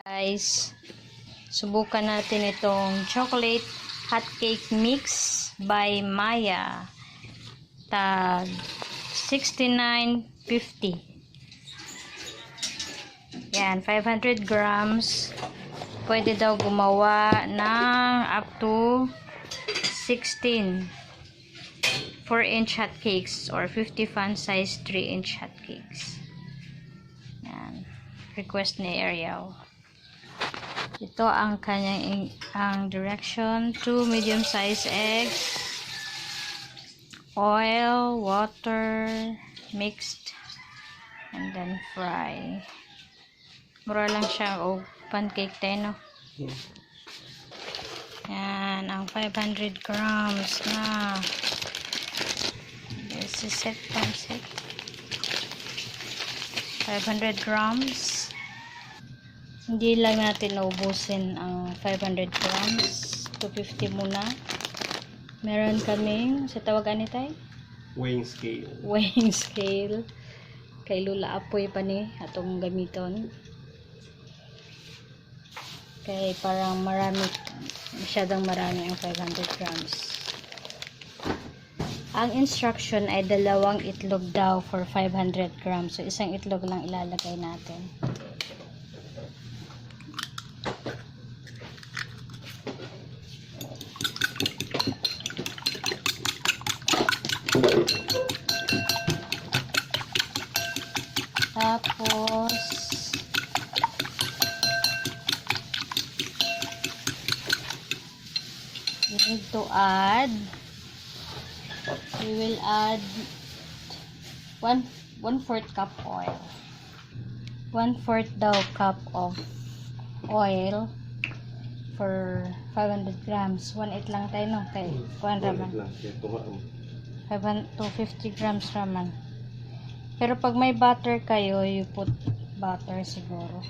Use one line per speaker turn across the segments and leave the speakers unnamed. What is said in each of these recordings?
Guys, subukan natin itong chocolate hot cake mix by Maya. Tag 69.50. Yan, 500 grams. Pwede daw gumawa ng up to 16 4-inch hot cakes or 50 fan size 3-inch hot cakes. Yan. Request ni Ariel. Ito ang kanyang direction. 2 medium size eggs, oil, water, mixed, and then fry. Mura lang siya o pancake tayo, no? Yan ang 500 grams na. This is it, pancake. 500 grams. Hindi lang natin naubusin ang 500 grams. 250 muna. Meron kaming, sa tawagan ni Tay?
Weighing scale.
Weighing scale. Kay Lula Apoy pa ni atong gamiton. Kay parang marami, masyadong marami ang 500 grams. Ang instruction ay 2 itlog daw for 500 grams. So, isang itlog lang ilalagay natin. Tapos we need to add, we will add 1/4 cup oil. 1/4 daw cup of oil for 500 grams. 1/8 lang tayo, no? Kay 1 raman. 250 grams raman. Pero pag may butter kayo, you put butter siguro.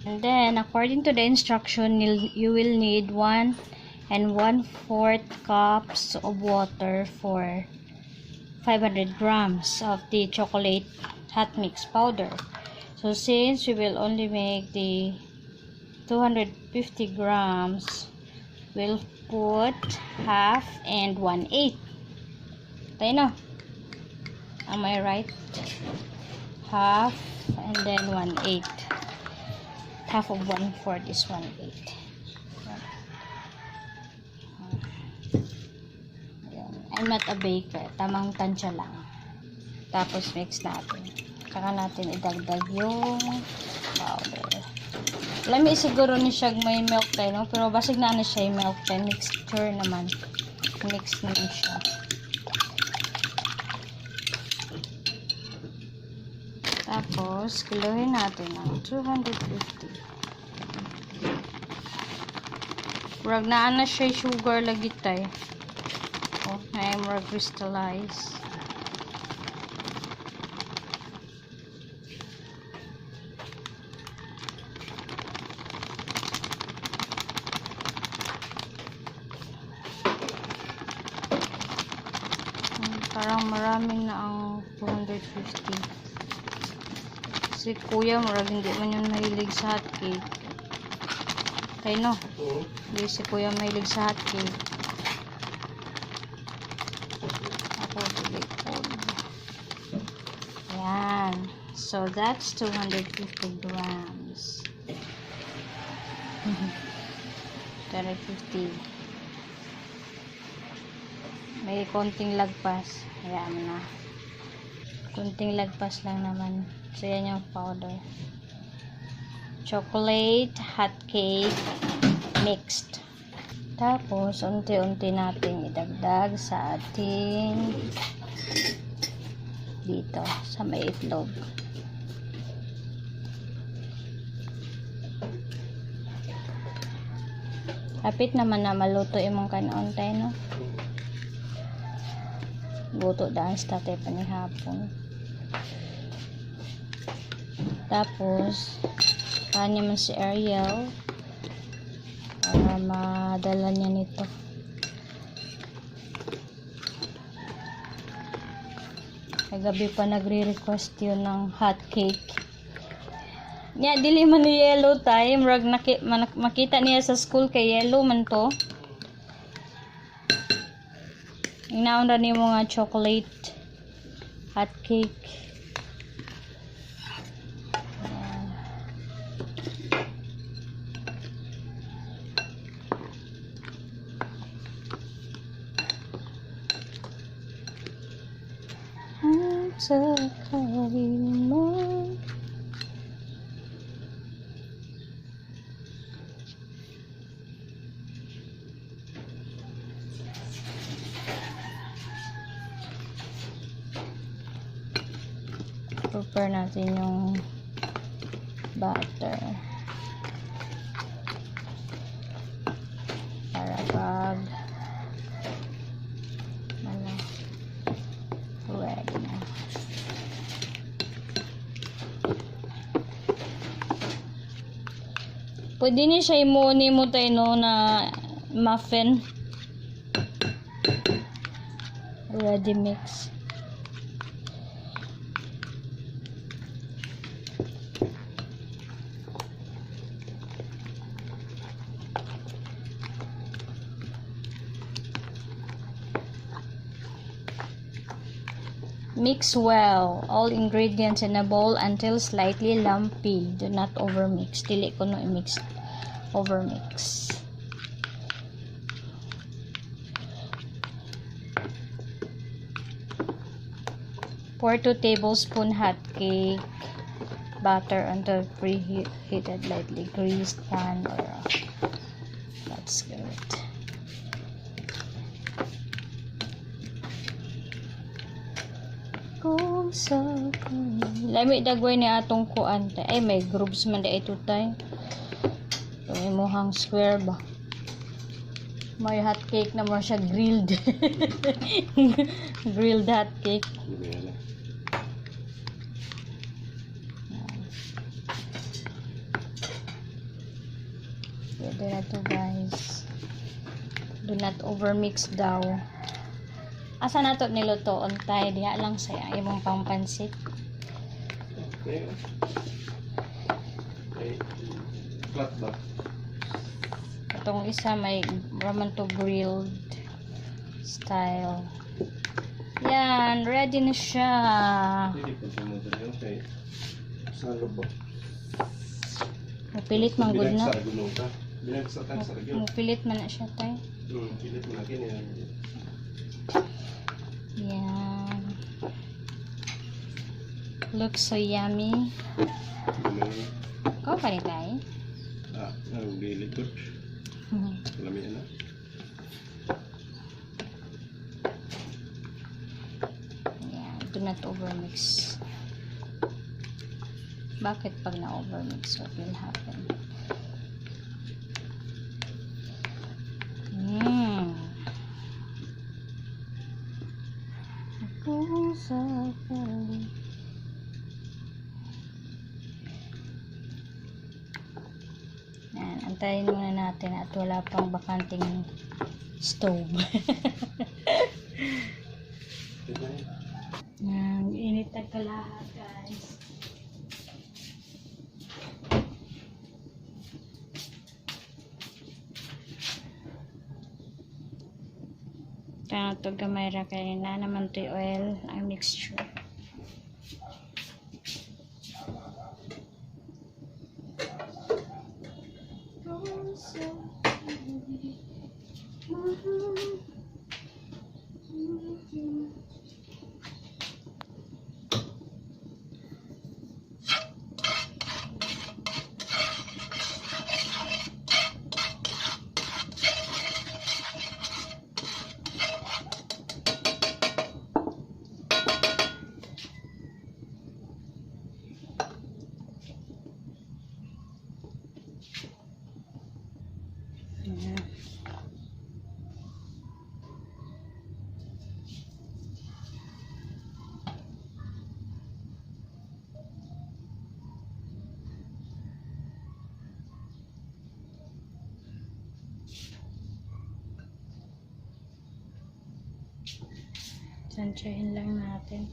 And then, according to the instruction, you will need 1 1/4 cups of water for 500 grams of the chocolate hot mix powder. So, since we will only make the 250 grams, we'll put half and 1/8. Tayo, no? Am I right? Half and then 1/8. Half of 1/4 is 1/8. I'm not a baker. Tamang tansya lang. Tapos mix natin. Saka natin idagdag yung powder. Lami siguro ni siya may milk tayo, no? Pero basig na siya yung milk tayo. Mixture naman. Mix naman siya. Tapos, kiluhin natin ng 250. Murag na siya sugar lagi tayo. Oh, may murag crystallize. Parang marami na ang 250. Si kuya, marag hindi man yung mahilig sa hot cake. Tayo, no? Hindi si kuya mahilig sa hot cake. Ako, bilig po. Ayan. So, that's 250 grams. 250. May konting lagpas. Ayan na. Konting lagpas lang naman. So, yan yung powder. Chocolate hot cake mixed. Tapos, unti-unti natin idagdag sa ating dito, sa may itlog. Kapit naman na maluto imong kanon tayo, no? Buto daan sa tatay pa ni hapon. Tapos, kanya man si Ariel para madala niya nito. Kagabi pa nagre-request yun ng hot cake. Nya dili man ni yellow time, rag makita niya sa school kay yellow man to. Inaon ra nimo nga chocolate hot cake. Sa kalimang prepare natin yung butter para pag ready na. Pwede ni siya imuni mo tayo no na muffin ready mix. Mix well all ingredients in a bowl until slightly lumpy. Do not overmix. Dili ko no i-mix. Overmix. Pour 2 tablespoons hot cake butter onto preheated lightly greased pan or that's good. Lami dagway ni atong kuan tay. Ay may groups man day ito tay. May mohang square ba. May hot cake na mo siya grilled. Grilled hot cake. Pwede na to guys. Do not overmix daw. Asa na to nilutoon tayo? Diha lang sa imong pampansit.
Okay. Flat ba?
Itong isa may ramen to grilled style. Yan, ready na siya.
Hindi ko sumunod yun kay salo ba?
Mupilit man gud na.
Binagsakan sa region.
Mupilit man na siya tay.
Pilit mo na ganyan.
Yan. Looks so yummy. Kau pa ni tay?
Ang bilit ko. Lami na.
Yeah, do not overmix. Bakit pag na-overmix, what will happen? Ako sa kali. Yan, antayin muna natin at wala pang bakanting stove. Yan, init na kalahat guys. Kaya ito gamay ra kaya na naman ito oil ang mixture. Tansyahin lang natin.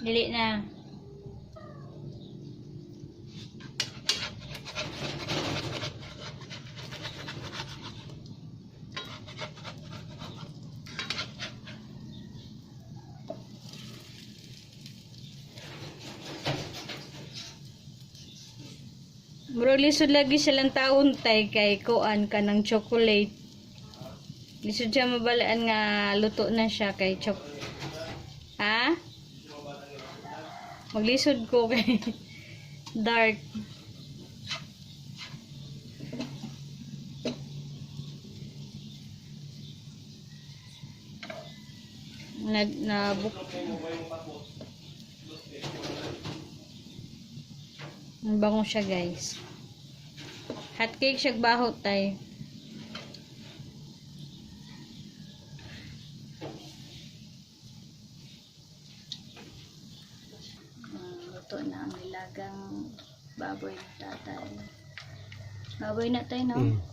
Dili na. Bro, lisod lagi silang taon tay kay kuan ka ng chocolate. Lisod siya mabalaan nga luto na siya kay Ha? Maglisod ko kay dark. Na ang bango siya, guys. Hot cake siya baho tay. Luto na ang nilagang baboy tatay. Baboy na tayo, no?